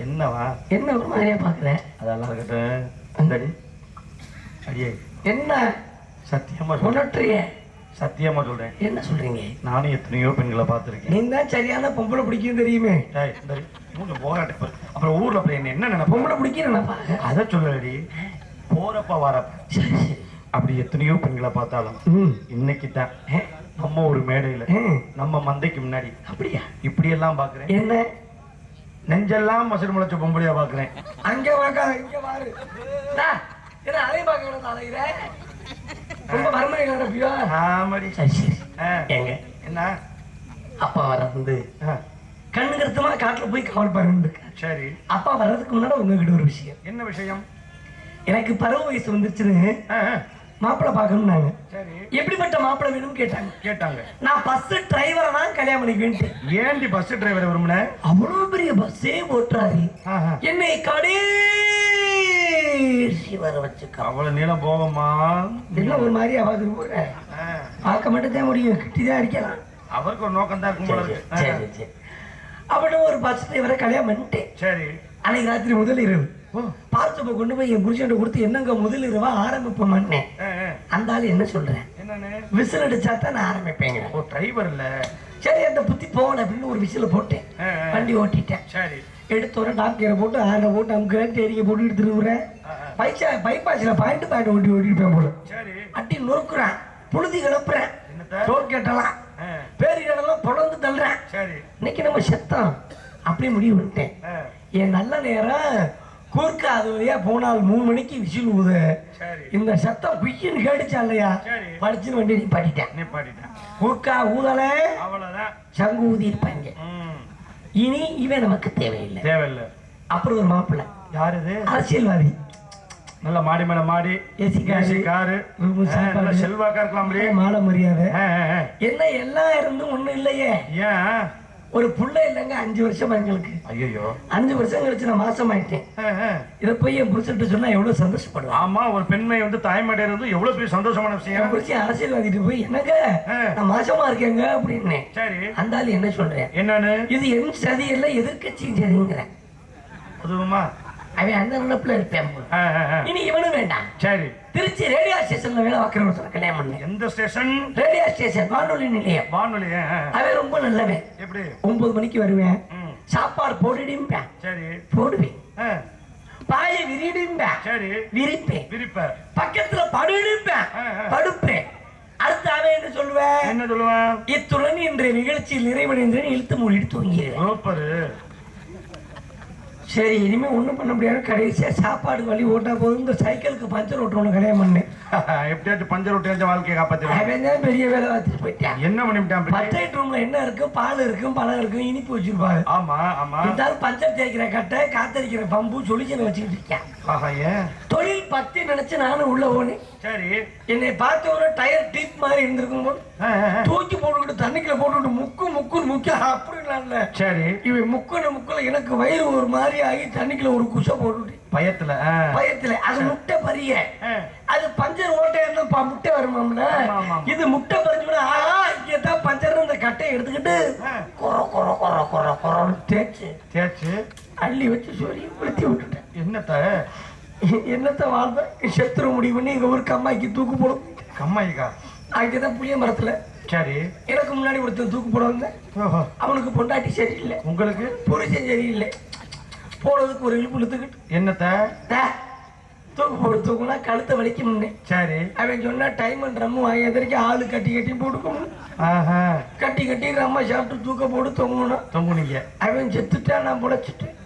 என்னவா? என்ன ஒரு மாதிரியா பாக்குறேன்? அதெல்லாம் இருக்கட்டும். அடியே என்ன சத்தியமா சொல்றீங்க? சத்தியமா சொல்றேன். என்ன சொல்றீங்க? நானும் எத்தனையோ பெண்களை பார்த்துருக்கேன். நீ தான் சரியான பொம்பளை பிடிக்கும் தெரியுமே. போராட்ட அப்புறம் ஊர்ல போய் என்ன நினைப்ப? பொம்பளை பிடிக்கும் நினைப்பா. அதை சொல்லடி. போறப்ப வரப்ப சரி சரி. அப்படி எத்தனையோ பெண்களை பார்த்தாலும் இன்னைக்கு தான் நம்ம ஒரு மேடையில நம்ம மந்தைக்கு முன்னாடி அப்படியா இப்படி எல்லாம் பாக்குறேன். என்ன நெஞ்செல்லாம் மசர் முளைச்ச பொம்பளையா பாக்குறேன். அங்க பார்க்காத இங்க பாரு. என்ன அதையும் பார்க்க வேணும் அலைகிற? ரொம்ப வறுமை கிடப்பியோ? ஆமாடி. சரி சரி. எங்க என்ன அப்பா வர்றது கண்ணு கருத்துமா காட்டுல போய் கவல் பாருங்க. சரி. அப்பா வர்றதுக்கு முன்னாடி உங்ககிட்ட ஒரு விஷயம். என்ன விஷயம்? எனக்கு பருவ வயசு வந்துருச்சுன்னு மாப்பிள்ளை பார்க்கணும்னாங்க. சரி. எப்படிப்பட்ட மாப்பிள்ளை வேணும்னு கேட்டாங்க. நான் பஸ் டிரைவரை தான் கல்யாணம் பண்ணிக்குவேன். ஏன்டி பஸ் டிரைவரை விரும்பின? அவ்வளவு பெரிய பஸ்ஸே ஓட்டுறாரு. என்னை கடைசி வர வச்சுக்க. அவ்வளவு நீளம் போவோமா? என்ன ஒரு மாதிரி ஆகாது. பார்க்க மட்டும் தான் முடியும், கிட்டிதான் அடிக்கலாம். அவருக்கு ஒரு நோக்கம் தான் இருக்கும். சரி சரி. அப்படி ஒரு பஸ் டிரைவரை கல்யாணம் பண்ணிட்டேன். சரி. அன்னைக்கு ராத்திரி முதல் இரவு பார்த்து கொண்டு போய் என் புருஷன் கொடுத்து என்னங்க முதல் இரவா ஆரம்பிப்போம்னே. அந்த ஆளு என்ன சொல்றேன், விசில் அடிச்சா தான் நான் ஆரம்பிப்பேங்க. ஓ டிரைவர் இல்ல. சரி அந்த புத்தி போகல அப்படின்னு ஒரு விசில போட்டேன். வண்டி ஓட்டிட்டேன். சரி. எடுத்து ஒரு டாக்டரை போட்டு ஆரை போட்டு அமுக்கிறேன், தேரியை போட்டு எடுத்துருக்குறேன். பைபாஸ்ல பாயிண்ட் ஓட்டிருப்பேன் போல. சரி. அட்டி நொறுக்குறேன், புழுதி கிளப்புறேன், டோல் கேட்டலாம் பேரிடலாம் தொடர்ந்து தள்ளுறேன். சரி. இன்னைக்கு நம்ம செத்தம் அப்படியே முடிவு பண்ணிட்டேன். என் நல்ல நேரம் கூர்க்கா அது வழியா போனால் 3 மணிக்கு விசில் ஊத. இந்த சத்தம் பிய்யன்னு கேட்டுச்சா இல்லையா? படிச்சுன்னு வண்டி நிப்பாட்டிட்டேன். கூர்க்கா ஊதல அவ்வளவுதான், சங்கு ஊதி இருப்பாங்க. இனி இவன் நமக்கு தேவையில்லை. அப்புறம் ஒரு மாப்பிள்ளை. யாரு இது? அரசியல்வாதி. நல்ல மாடி மேல மாடி, ஏசி காரு, செல்வாக்கா இருக்கலாம், மாலை மரியாதை. என்ன எல்லாம் இருந்தும் ஒண்ணும் இல்லையே. ஏன்? ஒரு புள்ள இல்லைங்க, 5 வருஷம் எங்களுக்கு. ஐயோ 5 வருஷம் கழிச்சு நான் மாசம் ஆயிட்டேன். இதை போய் என் புருஷன்ட்டு சொன்னா எவ்வளவு சந்தோஷப்படுவேன். ஆமா, ஒரு பெண்மை வந்து தாய்மாடையிறது எவ்வளவு பெரிய சந்தோஷமான விஷயம். புருஷன் அரசியல்வாதிட்டு போய் என்னங்க நான் மாசமா இருக்கேங்க அப்படின்னு. சரி. அந்த ஆளு என்ன சொல்றேன், என்னன்னு, இது என் சதி இல்ல எதிர்கட்சியும் சரிங்கிறேன். அதுவுமா அவன் அந்த நினைப்புல இருப்பேன். இனி இவனும் வேண்டாம். சரி. திருச்சி ரேடியோ ஸ்டேஷன்ல வேலை பார்க்கிறவங்க கல்யாணம் பண்ணு. எந்த ஸ்டேஷன்? ரேடியோ ஸ்டேஷன், வானொலி நிலையம். வானொலி. அவன் ரொம்ப நல்லவன். எப்படி? 9 மணிக்கு வருவேன், சாப்பாடு போட்டுடும்பேன். சரி. போடுவேன். பாய விரிடும்பேன். சரி. விரிப்பேன். பக்கத்துல படுடும்பேன், படுப்பேன். அடுத்து அவன் என்ன சொல்லுவேன், இத்துடன் இன்றைய நிகழ்ச்சியில் நிறைவடைந்தேன், இழுத்து மூடிட்டு தூங்கிடுவேன். சரி, இனிமே ஒண்ணும் பண்ண முடியாது. கடைசியா சாப்பாடு வழி ஓட்டா போதும், இந்த சைக்கிளுக்கு பஞ்சர் ஓட்டுறவனு கல்யாணம் பண்ணேன். எப்படியாச்சும் பஞ்சர் ஓட்டி வாழ்க்கையை காப்பாத்திடுவேன். பெரிய வேலை பார்த்துட்டு போயிட்டேன். என்ன பண்ணிவிட்டான்? பட்ஜெட் ரூம்ல என்ன இருக்கும், பால் இருக்கும், பழம் இருக்கும், இனிப்பு வச்சிருப்பாங்க. ஆமா ஆமா. இருந்தாலும் பஞ்சர் தேய்க்கிற கட்டை, காத்தடிக்கிற பம்பு, சொல்யூஷன் வச்சுக்கிட்டு இருக்கேன். தொழில் பத்தி நினைச்சு நானும் உள்ள போனேன். சரி. என்னை பார்த்த ஒரு டயர் டீப் மாதிரி இருந்திருக்கும் போது தூக்கி போட்டுக்கிட்டு தண்ணிக்குள்ள போட்டுக்கிட்டு முக்குன்னு முக்கிய அப்படின்னா. சரி. இவன் முக்குல எனக்கு வயிறு ஒரு மாதிரி ஆகி தண்ணிக்குள்ள ஒரு குசை போட்டுட்டு பயத்துல அது முட்டை பறிய, அது பஞ்சர் ஓட்டை முட்டை வருமாம்ல. இது முட்டை பறிஞ்சோன்னா இங்கதான் பஞ்சர் இந்த கட்டையை எடுத்துக்கிட்டு கொர தேய்ச்சு அள்ளி வச்சு சொல்லி உளுத்தி விட்டுட்டேன். என்னத்த வாழ்ந்த செத்துற முடிவு பண்ணி எங்க ஊருக்கு அம்மாய்க்கு தூக்கு போடும். அம்மாய்க்கா? அங்கதான் புளிய மரத்துல. சரி. எனக்கு முன்னாடி ஒருத்தன் தூக்கு போட வந்தேன். அவனுக்கு பொண்டாட்டி சரியில்லை, உங்களுக்கு புருஷன் சரியில்லை. போனதுக்கு ஒரு இழுப்பு இழுத்துக்கிட்டு என்னத்த தூக்குனா கழுத்தை வலிக்க முன்னேன். சரி. அவன் சொன்னா டைம் ட்ரம்மு வாங்கி எதிர்க்கு ஆளு கட்டி போட்டுக்கணும். கட்டி ரம்மா சாப்பிட்டு தூக்க போட்டு தொங்குனீங்க. அவன் செத்துட்டா, நான் புழைச்சிட்டேன்.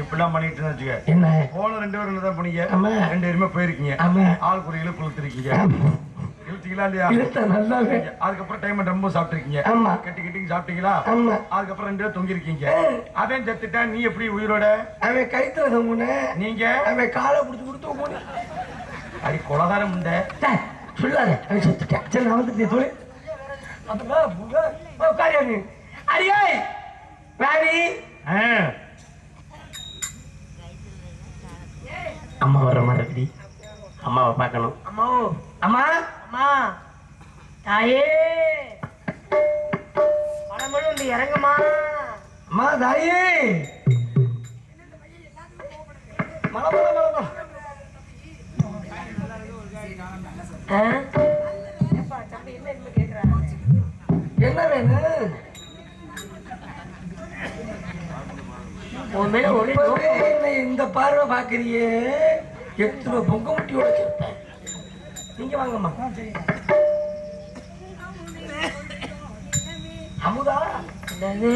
இப்படிலாம் பண்ணிட்டு வச்சுக்க. என்ன போன 2 பேரும் தான் போனீங்க, 2 பேருமே போயிருக்கீங்க. ஆளுக்கு ஒரு இழுப்பு இழுத்துருக்கீங்க. இழுத்தீங்களா இல்லையா? நல்லாவே. அதுக்கப்புறம் டைம் ரொம்ப சாப்பிட்டுருக்கீங்க. கட்டி சாப்பிட்டீங்களா? அதுக்கப்புறம் 2 பேரும் தொங்கிருக்கீங்க. அவன் செத்துட்டா, நீ எப்படி உயிரோட? அவன் கைத்துல தொங்குன, நீங்க அவன் காலை பிடிச்சு கொடுத்து போன. அடி கொலகாரம் உண்ட சொல்லாத. அவன் செத்துட்டேன். சரி, நான் வந்து சொல்லு. அப்புறம் அடியே ராணி, அம்மா வர மாதிரி அம்மாவை பார்க்கணும். அம்மா தாயே, பணமளவு இறங்குமா. அம்மா தாயே மலை மலை மலை மலை என்ன வேணும் இந்த பார்வை பாக்குறியே எத்தனை பொங்க முட்டியோட சேர்ப்பேன் நீங்க வாங்கம்மா அமுதா என்னது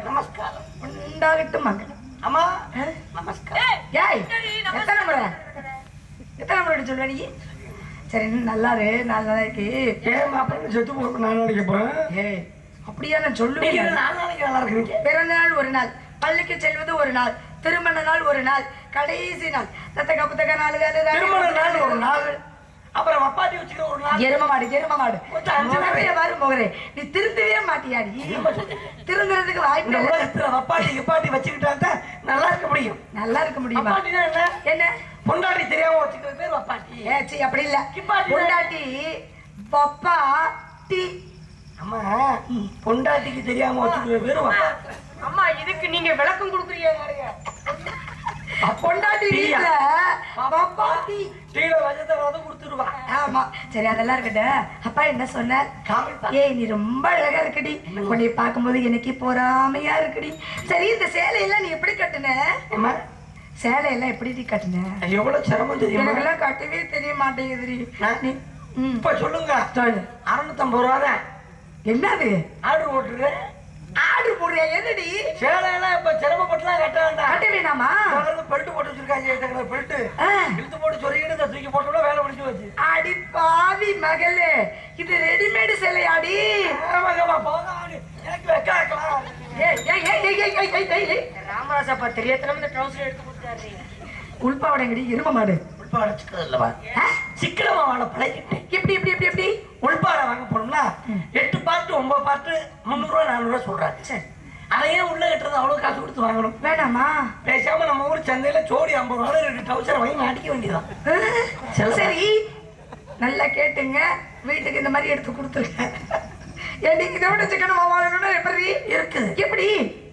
நமஸ்காரம் உண்டாகட்டும் மகன். அம்மா நமஸ்காரம். ஏய் எத்தனை முறை சொல்லுவ நீ? சரி நல்லா இரு, நல்லா இருக்கு. ஏன் அப்புறம் செத்து போக நான் நினைக்க போறேன். ஏய் அப்படியா நான் சொல்லுவேன். நான் நாளைக்கு நல்லா இருக்கிறீங்க. பிறந்த நாள் ஒரு நாள், பள்ளிக்கு செல்வது ஒரு நாள், திருமண நாள் ஒரு நாள், கடைசி நாள் தத்தக புத்தக நாள், திருமண நாள் ஒரு நாள், அப்புறம் அப்பாட்டி வச்சுக்கிற ஒரு நாள். எரும மாடு வரும் போகிறே நீ திருந்தவே மாட்டியாடி. திருந்துறதுக்கு வாய்ப்பு உலகத்துல அப்பாட்டி வச்சுக்கிட்டா நல்லா இருக்க முடியும். நல்லா இருக்க முடியுமா? என்ன பொண்டாட்டி தெரியாம வச்சுக்கிற பேர் அப்பாட்டி. ஏச்சி அப்படி இல்ல, பொண்டாட்டி பப்பா டி. அம்மா பொண்டாட்டிக்கு தெரியாம வச்சுக்கிற பேர் அப்பாட்டி. அம்மா இதுக்கு நீங்க விளக்கம் கொடுக்குறீங்க. பொண்டாட்டி வீட்டுல பாப்பாட்டி டீல வஜத்தை வந்து கொடுத்துருவா. ஆமா சரி அதெல்லாம் இருக்கட்டும். அப்பா என்ன சொன்ன? ஏய் நீ ரொம்ப அழகா இருக்குடி, உன்னை பார்க்கும்போது எனக்கு பொறாமையா இருக்குடி. சரி இந்த சேலையெல்லாம் நீ எப்படி கட்டுன? சேலையெல்லாம் எப்படி கட்டுன? எவ்வளவு சிரமம் தெரியும். எனக்கெல்லாம் கட்டவே தெரிய மாட்டேங்குதுடி. இப்ப சொல்லுங்க. 650 ரூபா தான். என்னது ஆர்டர் போட்டுரு? ஆர்டர் போடுறியா? எதுடி சேலையெல்லாம் இப்ப சிரமப்பட்டுலாம் கட்ட வேண்டாம். கட்ட வேணாமா? பெல்ட் போட்டு வச்சிருக்காங்க. பெல்ட் இழுத்து போட்டு சொல்லிக்கிட்டு தூக்கி போட்டோம்னா வேலை முடிஞ்சு வச்சு. அடி பாவி மகளே, இது ரெடிமேடு சேலையாடி. எனக்கு வெக்க வைக்கலாம். ராமராஜப்பா தெரியாதனமா இந்த ட்ரவுசர் எடுத்து கொடுத்தாரு. உள்பாவடைங்கடி எரும மாடு. உள்பாவடை சிக்கல் இல்லவா? சிக்கலமா வாழ பழகிட்டேன். எப்படி எப்படி எப்படி எப்படி உள்பாவடை வாங்க போனோம்னா 8 பார்ட்டு 9 பார்ட்டு 300 ரூபா 400 ரூபா சொல்றாங்க. சரி அதையே உள்ள கட்டுறது அவ்வளவு காசு கொடுத்து வாங்கணும். வேணாமா? பேசாம நம்ம ஊர் சந்தையில ஜோடி 50 ரூபாய் 2 ட்ரவுசரை வாங்கி மாட்டிக்க வேண்டியதான். சரி நல்லா கேட்டுங்க, வீட்டுக்கு இந்த மாதிரி எடுத்து கொடுத்துருங்க. இதை விட சிக்கனமா வாழணும்னா எப்படி இருக்குது? எப்படி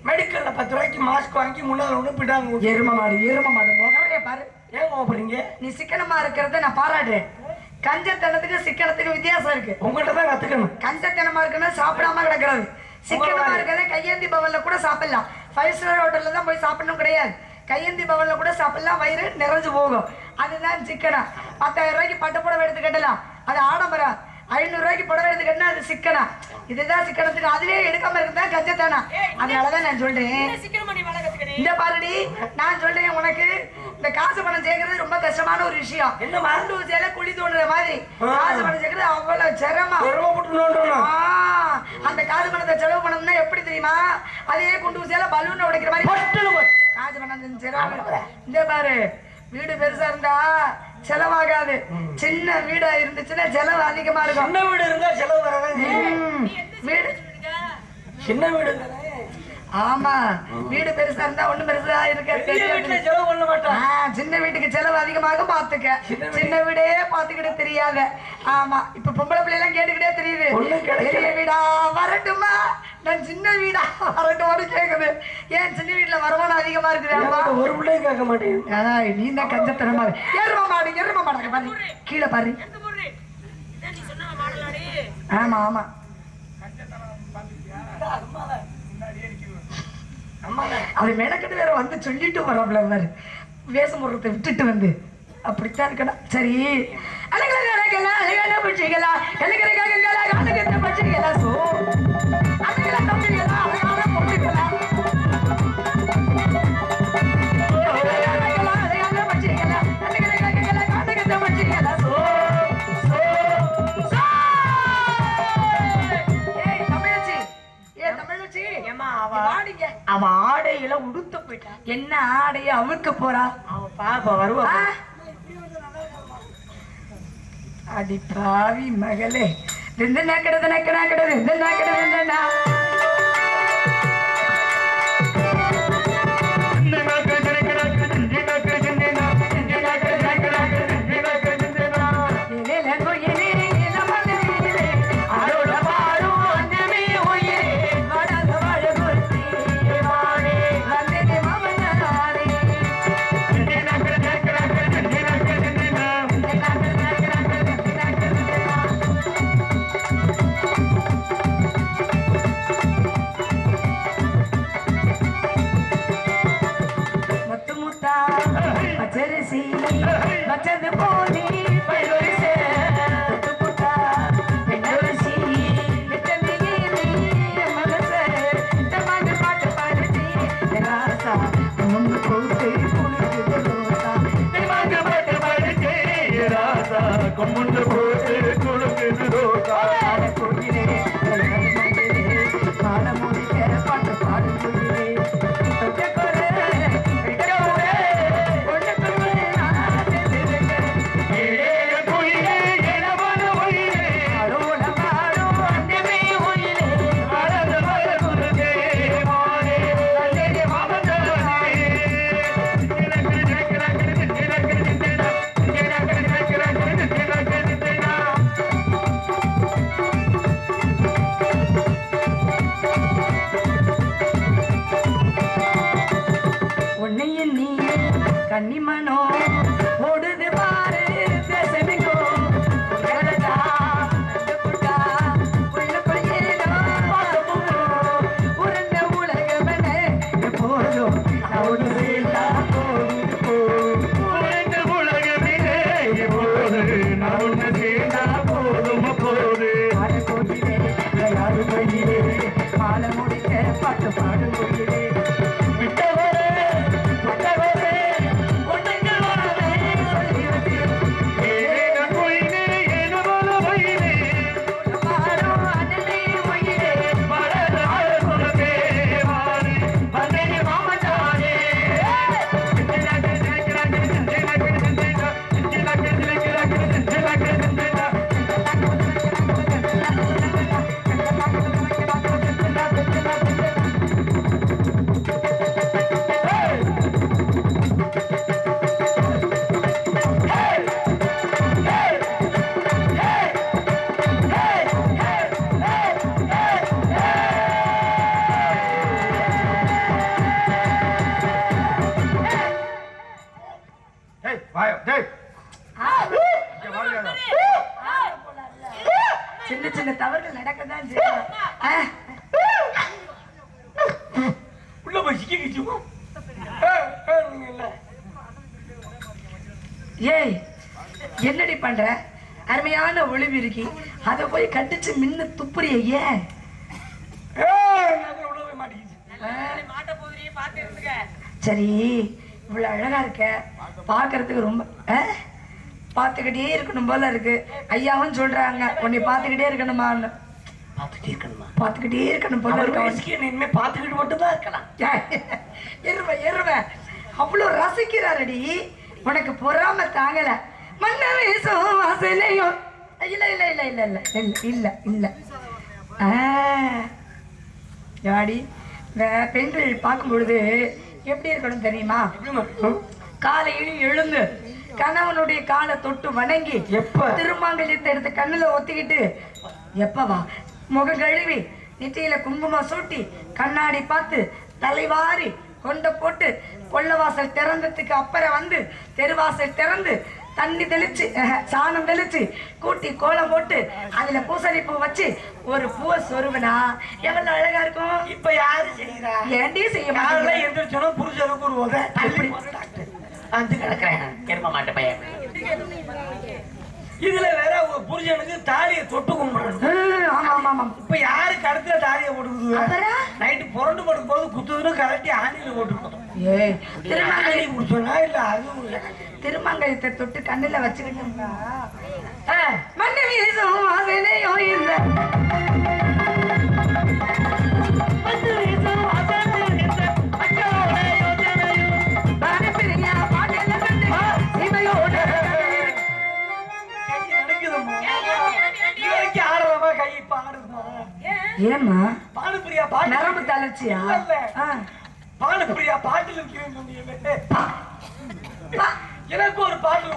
மெடிக்கல்ல 10 ரூபாய்க்கு மாஸ்க் வாங்கி முன்னால ஒண்ணு பிடாங்க. எரும மாடு முகரைய பாரு. ஏன் கோபப்படுறீங்க? நீ சிக்கனமா இருக்கிறத நான் பாராட்டுறேன். கஞ்சத்தனத்துக்கு சிக்கனத்துக்கு வித்தியாசம் இருக்கு. உங்கள்கிட்ட தான் கத்துக்கணும். கஞ்சத்தனமா இருக்குன்னா சாப்பிடாம கிடக்கிறது. சிக்கனமா இருக்கிறத கையேந்தி பவன்ல கூட சாப்பிடலாம். 5 ஸ்டார் ஹோட்டல்ல தான் போய் சாப்பிடணும் கிடையாது. கையேந்தி பவன்ல கூட சாப்பிடலாம், வயிறு நிறைஞ்சு போகும். அதுதான் சிக்கனம். 10,000 ரூபாய்க்கு பட்டு புடவை எடுத்து கட்டலாம், அது ஆடம்பரம். 500 ரூபாய்க்கு புடவை எடுத்துக்கிட்டா அது சிக்கனா. இதுதான் சிக்கனத்துக்கு. அதுவே எடுக்காம இருந்தா கஞ்சத்தானா. அதனாலதான் நான் சொல்றேன், இந்த பாருடி நான் சொல்றேன் உனக்கு, இந்த காசு பணம் சேர்க்கறது ரொம்ப கஷ்டமான ஒரு விஷயம். என்ன மண்டு ஊசியால குழி தோணுற மாதிரி காசு பணம் சேர்க்கறது அவ்வளவு சிரமம். அந்த காசு பணத்தை செலவு பண்ணணும்னா எப்படி தெரியுமா? அதே குண்டு ஊசியால பலூன் உடைக்கிற மாதிரி காசு பணம் சிரமம். இந்த பாரு, வீடு பெருசா இருந்தா செலவாகாது. சின்ன வீடா இருந்துச்சுன்னா செலவு அதிகமா இருக்கும். சின்ன வீடு இருந்தா செலவு வரதான். வீடு சின்ன வீடு ஆமா, வீடு பெருசா இருந்தா ஒண்ணும் பெருசா இருக்க. வீட்டுல செலவு பண்ண மாட்டோம். சின்ன வீட்டுக்கு செலவு அதிகமாக பாத்துக்க. சின்ன வீடே பாத்துக்கிட்டு தெரியாத. ஆமா, இப்ப பொம்பளை பிள்ளை எல்லாம் கேட்டுக்கிட்டே தெரியுது, பெரிய வீடா வரட்டுமா, நான் சின்ன வீடா வரட்டுமான்னு கேக்குது. ஏன் சின்ன வீட்டுல வருமானம் அதிகமா இருக்குது? ஒரு பிள்ளைய கேட்க மாட்டேன். நீ தான் கஞ்சத்தனமா ஏறுமா மாடு பாரு, கீழே பாரு. ஆமா ஆமா, அது மெனக்கிட்டு வேற வந்து சொல்லிட்டு வராப்ல பாரு, வேஷம் போடுறதை விட்டுட்டு வந்து. அப்படித்தான் இருக்கணும். சரி, அழகான பட்சிகளா, அழகான பட்சிகளா, சோ அழகான தம்பிகளா, அழகான பொண்ணுகளா, அழகான பட்சிகளா, அழகான பட்சிகளா, சோ அவ ஆடையில உடுத்த போயிட்டா. என்ன ஆடைய அவுக்க போறா? அவ பாப்பா வருவா. அடி பாவி மகளே, பச்சரிசி பச்சது போனி பயிரிசே புட்டா பெண்ணரிசி விட்டமினி மனசே தமாங்க பாட்டு பாடுதி ராசா முன்னு போட்டு குளிக்குது ரோசா தமாங்க பாட்டு பாடுதி ராசா முன்னு போட்டு குளிக்குது ரோசா அட கோயிலே பாட முடிக்க பாட்டு பாடு கோயிலே தொட்ட கோரே கன்னிமனோ ஓடுது பாரு தேசமிகோ கரடா புட்டா புள்ள ஏதோ உருண்ட உலகமனே எப்போதும் அவனு சேலா உருண்ட உலகமனே எப்போது நான் சேலா போதும் போது அட கோயிலே யாரு கோயிலே மால முடிக்க பாட்டு பாடு கோயிலே விட்டவரே விட்டவரே சின்ன சின்ன தவறுகள் நடக்கதான் செய்யும். உள்ள போய் சிக்கிச்சுமா. ஏய் என்னடி பண்ற? அருமையான ஒளிவு இருக்கு. அதை போய் கட்டிச்சு மின்னு துப்புறிய ஏன்? சரி, இவ்வளவு அழகா இருக்க, பாக்குறதுக்கு ரொம்ப பாத்துக்கிட்டே இருக்கணும் போல இருக்கு. ஐயாவும் சொல்றாங்க உன்னை பாத்துக்கிட்டே இருக்கணுமான்னு. பாத்துக்கிட்டே இருக்கணும் போல இருக்கு. இனிமே பாத்துக்கிட்டு மட்டும் தான் இருக்கலாம். எருவேன் அவ்வளவு ரசிக்கிறாரடி. உனக்கு பொறாம தாங்கல. மன்னவேசம் வாசலையும் இல்ல இல்ல இல்ல இல்ல இல்ல இல்ல இல்ல யாடி பெண்கள் பார்க்கும் பொழுது எப்படி இருக்கணும் தெரியுமா? காலையில் எழுந்து கணவனுடைய காலை தொட்டு வணங்கி எப்ப திருமாங்கல்யத்தை எடுத்து கண்ணுல ஒத்திக்கிட்டு எப்பவா முகம் கழுவி நெற்றியில குங்குமம் சூட்டி கண்ணாடி பார்த்து தலைவாரி கொண்ட போட்டு கொள்ளவாசல் திறந்ததுக்கு அப்புறம் வந்து தெருவாசல் திறந்து தண்ணி தெளிச்சு சாணம் தெளிச்சு கூட்டி கோலம் போட்டு அதுல பூசணி பூ வச்சு ஒரு பூவை சொருவனா எவ்வளவு அழகா இருக்கும். இப்ப யாரு செய்யறா? ஏன்டி செய்ய மாட்டீங்க? எந்திரிச்சோன்னா புருஷனுக்கு ஒரு உதை தள்ளி வந்து கிடக்குறேன் எரும மாட்ட பையன். இதுல வேற ஒரு புருஷனுக்கு தாலியை தொட்டு கும்பிடணும். இப்ப யாரு கடத்துல தாலியை போட்டுக்குது? நைட்டு புரண்டு படுக்கும் போது குத்துதுன்னு கலட்டி ஆணியில போட்டுக்கணும். திருமங்கலி முடிச்சோன்னா இல்ல அது திருமங்கலத்தை தொட்டு கண்ணுல வச்சுக்கிட்டோம்னா மண்ணு வீசும் வாசனையும் இல்ல ஏமா பானுப்பிரியா பாட்டு நரம்பு தளர்ச்சியா? பானுப்பிரியா பாட்டுல எனக்கு ஒரு பாட்டு